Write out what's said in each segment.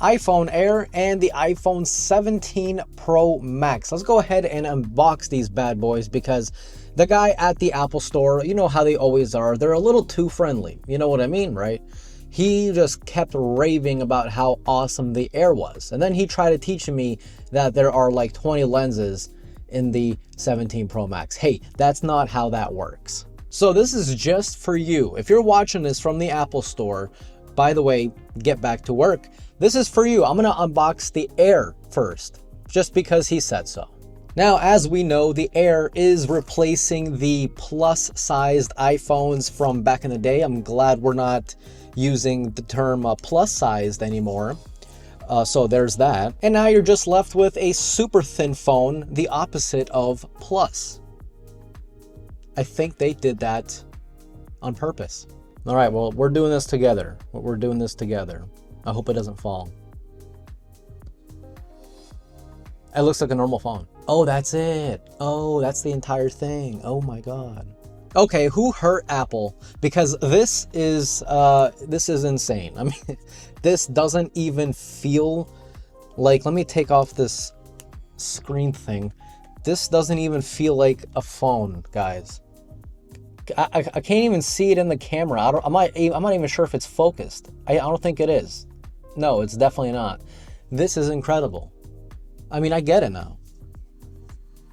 iPhone Air and the iPhone 17 Pro Max. Let's go ahead and unbox these bad boys because the guy at the Apple Store, you know how they always are, they're a little too friendly. You know what I mean, right? He just kept raving about how awesome the Air was. And then he tried to teach me that there are like 20 lenses in the 17 Pro Max. Hey, that's not how that works. So this is just for you. If you're watching this from the Apple Store, by the way, get back to work. This is for you. I'm gonna unbox the Air first, just because he said so. Now, as we know, the Air is replacing the plus-sized iPhones from back in the day. I'm glad we're not using the term plus-sized anymore. So there's that. And now you're just left with a super thin phone, the opposite of plus. I think they did that on purpose. All right, well, we're doing this together. We're doing this together. I hope it doesn't fall. It looks like a normal phone. Oh, that's it. Oh, that's the entire thing. Oh my God. Okay, who hurt Apple? Because this is insane. I mean, this doesn't even feel like, let me take off this screen thing. This doesn't even feel like a phone, guys. I can't even see it in the camera. I'm not even sure if it's focused. I don't think it is. No, it's definitely not. This is incredible. I mean, I get it now.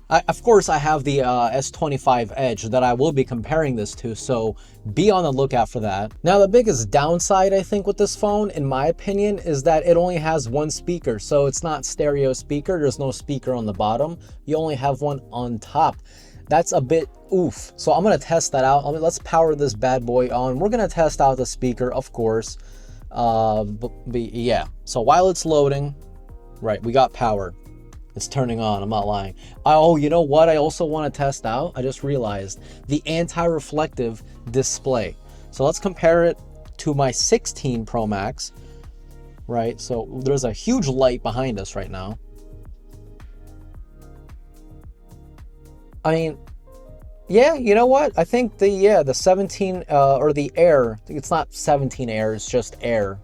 Of course, I have the S25 Edge that I will be comparing this to, so be on the lookout for that. Now, the biggest downside, I think, with this phone, in my opinion, is that it only has one speaker. So it's not stereo speaker. There's no speaker on the bottom. You only have one on top. That's a bit oof. So I'm going to test that out. Let's power this bad boy on. We're going to test out the speaker, of course. Yeah. So while it's loading, right, we got power. It's turning on, I'm not lying. Oh, you know what I also want to test out? I just realized the anti-reflective display. So let's compare it to my 16 Pro Max, right? So there's a huge light behind us right now. I mean, yeah, you know what? I think the 17 or the Air, it's not 17 Air, it's just Air,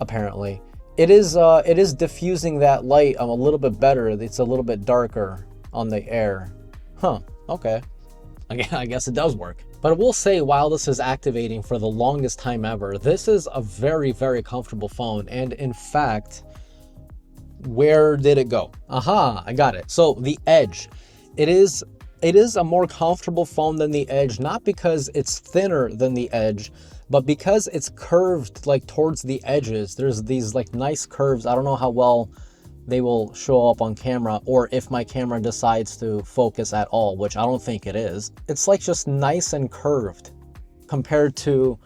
apparently. It is diffusing that light a little bit better. It's a little bit darker on the Air. Huh, okay. I guess it does work. But I will say, while this is activating for the longest time ever, this is a very, very comfortable phone. And in fact, where did it go? Aha, I got it. So the Edge, it is a more comfortable phone than the Edge, not because it's thinner than the Edge, but because it's curved like towards the edges. There's these like nice curves. I don't know how well they will show up on camera, or if my camera decides to focus at all, which I don't think it is. It's like just nice and curved compared to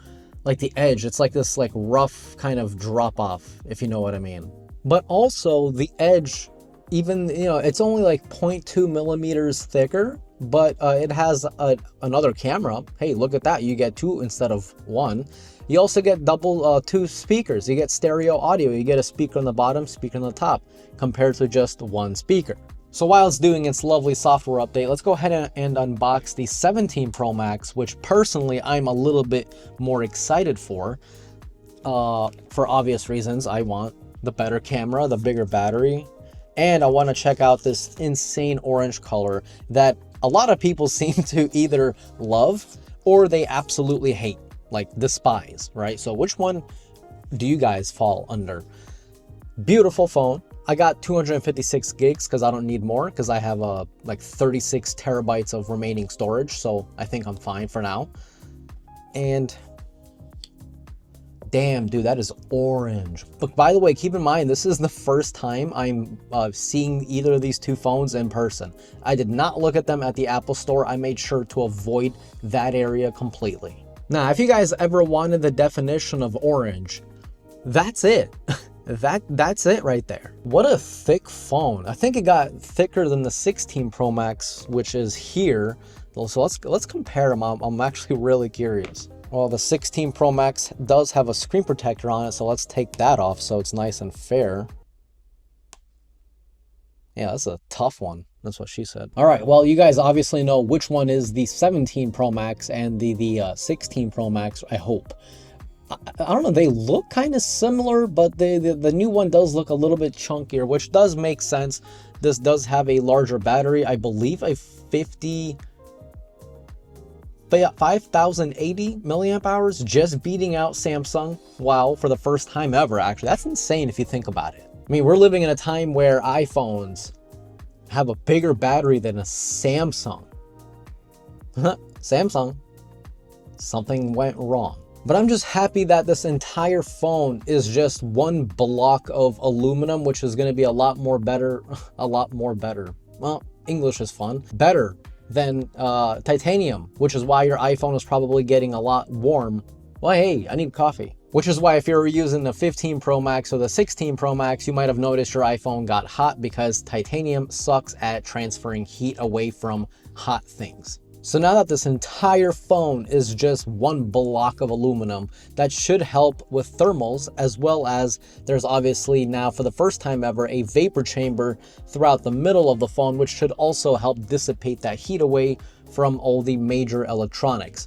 like the Edge. It's like this like rough kind of drop off, if you know what I mean. But also the Edge, even, you know, it's only like 0.2 millimeters thicker, but it has another camera. Hey, look at that. You get two instead of one. You also get two speakers. You get stereo audio. You get a speaker on the bottom, speaker on the top, compared to just one speaker. So while it's doing its lovely software update, let's go ahead and unbox the 17 Pro Max, which personally I'm a little bit more excited for obvious reasons. I want the better camera, the bigger battery, and I want to check out this insane orange color that a lot of people seem to either love or they absolutely hate, like despise, right? So which one do you guys fall under? Beautiful phone. I got 256 gigs because I don't need more, because I have like 36 terabytes of remaining storage. So I think I'm fine for now. And damn, dude, that is orange. But by the way, keep in mind, this is the first time I'm seeing either of these two phones in person. I did not look at them at the Apple Store. I made sure to avoid that area completely. Now, if you guys ever wanted the definition of orange, that's it. That's it right there. What a thick phone. I think it got thicker than the 16 Pro Max, which is here. So let's compare them. I'm actually really curious. Well, the 16 Pro Max does have a screen protector on it, so let's take that off so it's nice and fair. Yeah, that's a tough one. That's what she said. All right, well, you guys obviously know which one is the 17 Pro Max and the 16 Pro Max, I hope. I don't know, they look kind of similar, but the new one does look a little bit chunkier, which does make sense. This does have a larger battery, I believe a 5080 milliamp hours, just beating out Samsung. Wow, for the first time ever, actually. That's insane if you think about it. I mean, we're living in a time where iPhones have a bigger battery than a Samsung. Samsung, something went wrong. But I'm just happy that this entire phone is just one block of aluminum, which is going to be a lot more better, a lot more better. Well, English is fun. Better than titanium, which is why your iPhone is probably getting a lot warm. Well, hey, I need coffee. Which is why if you're using the 15 Pro Max or the 16 Pro Max, you might have noticed your iPhone got hot because titanium sucks at transferring heat away from hot things. So now that this entire phone is just one block of aluminum, that should help with thermals, as well as there's obviously now for the first time ever a vapor chamber throughout the middle of the phone, which should also help dissipate that heat away from all the major electronics.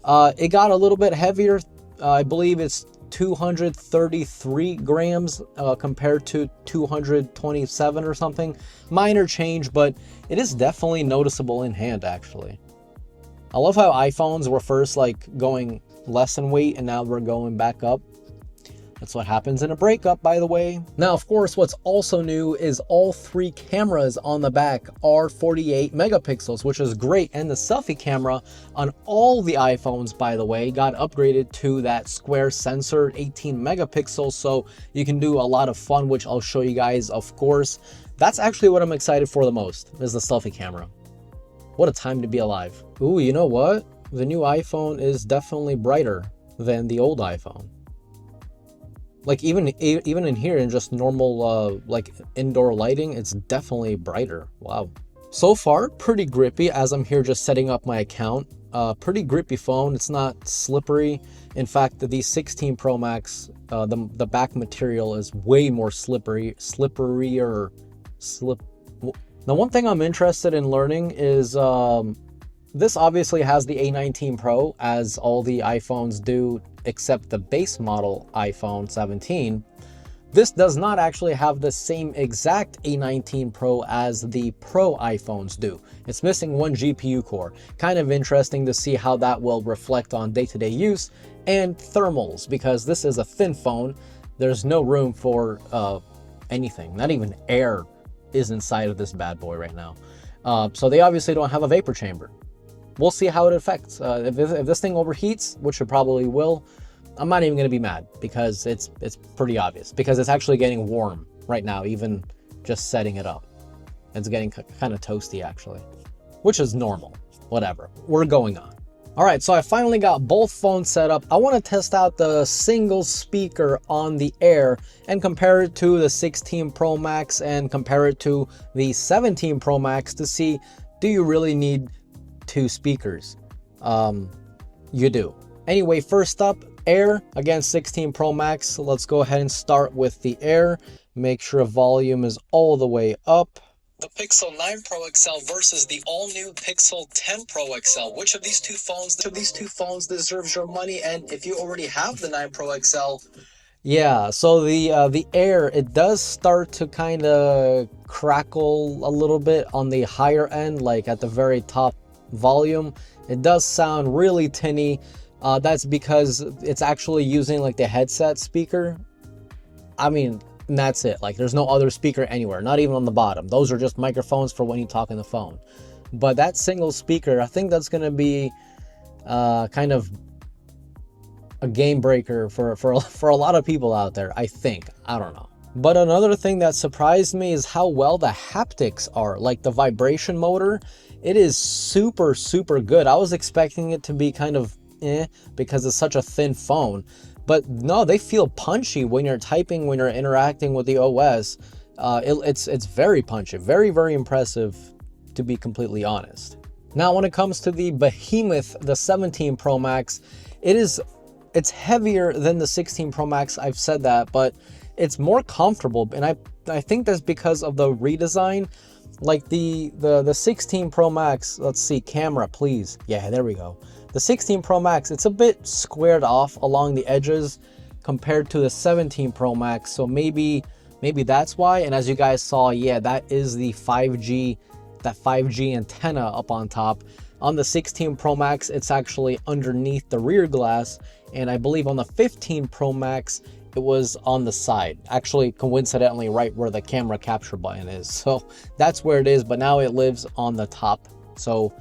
It got a little bit heavier. I believe it's 233 grams compared to 227 or something. Minor change, but it is definitely noticeable in hand actually. I love how iPhones were first like going less in weight and now we're going back up. That's what happens in a breakup, by the way. Now, of course, what's also new is all three cameras on the back are 48 megapixels, which is great. And the selfie camera on all the iPhones, by the way, got upgraded to that square sensor, 18 megapixels. So you can do a lot of fun, which I'll show you guys, of course. That's actually what I'm excited for the most, is the selfie camera. What a time to be alive. Ooh, you know what? The new iPhone is definitely brighter than the old iPhone. Like even in here in just normal like indoor lighting, it's definitely brighter. Wow. So far, pretty grippy as I'm here just setting up my account. Pretty grippy phone. It's not slippery. In fact, the 16 Pro Max, the back material is way more slipperier. Now, one thing I'm interested in learning is this obviously has the A19 Pro, as all the iPhones do, except the base model iPhone 17. This does not actually have the same exact A19 Pro as the Pro iPhones do. It's missing one GPU core. Kind of interesting to see how that will reflect on day-to-day use and thermals, because this is a thin phone. There's no room for anything, not even air is inside of this bad boy right now. So they obviously don't have a vapor chamber. We'll see how it affects. If this thing overheats, which it probably will, I'm not even going to be mad, because it's pretty obvious, because it's actually getting warm right now, even just setting it up. It's getting kind of toasty actually, which is normal. Whatever, we're going on. All right, so I finally got both phones set up. I want to test out the single speaker on the Air and compare it to the 16 Pro Max and compare it to the 17 Pro Max to see, do you really need two speakers? You do. Anyway, first up, Air against 16 Pro Max. Let's go ahead and start with the Air. Make sure volume is all the way up. The Pixel 9 Pro XL versus the all-new Pixel 10 Pro XL. Which of these two phones deserves your money? And if you already have the 9 Pro XL, yeah, so the Air, it does start to kind of crackle a little bit on the higher end, like at the very top volume. It does sound really tinny. That's because it's actually using like the headset speaker. I mean, and that's it. Like, there's no other speaker anywhere, not even on the bottom. Those are just microphones for when you talk on the phone. But that single speaker, I think that's going to be kind of a game breaker for a lot of people out there, I think. I don't know. But another thing that surprised me is how well the haptics are. Like the vibration motor, it is super, super good. I was expecting it to be kind of because it's such a thin phone. But no, they feel punchy when you're typing, when you're interacting with the OS. It's very punchy, very, very impressive, to be completely honest. Now, when it comes to the behemoth, the 17 Pro Max, it's heavier than the 16 Pro Max. I've said that, but it's more comfortable, and I think that's because of the redesign. Like the 16 Pro Max, let's see, camera, please. Yeah, there we go. The The 16 Pro Max, it's a bit squared off along the edges compared to the 17 Pro Max. So maybe that's why. And as you guys saw, yeah, that is the 5G, that 5G antenna up on top. On the 16 Pro Max, it's actually underneath the rear glass. And I believe on the 15 Pro Max, it was on the side, actually coincidentally right where the camera capture button is. So that's where it is, but now it lives on the top. So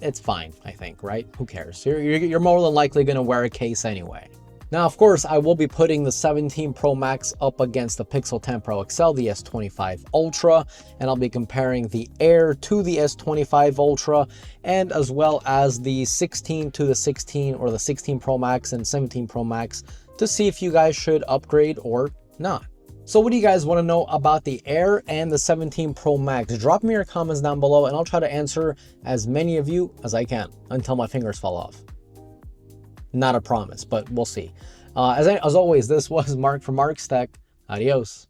it's fine, I think, right? Who cares? You're more than likely gonna wear a case anyway. Now, of course, I will be putting the 17 Pro Max up against the Pixel 10 Pro XL, the S25 Ultra, and I'll be comparing the Air to the S25 Ultra, and as well as the 16 to the 16, or the 16 Pro Max and 17 Pro Max, to see if you guys should upgrade or not. So what do you guys want to know about the Air and the 17 Pro Max? Drop me your comments down below and I'll try to answer as many of you as I can until my fingers fall off. Not a promise, but we'll see. As always, this was Mark from Mark's Tech. Adios.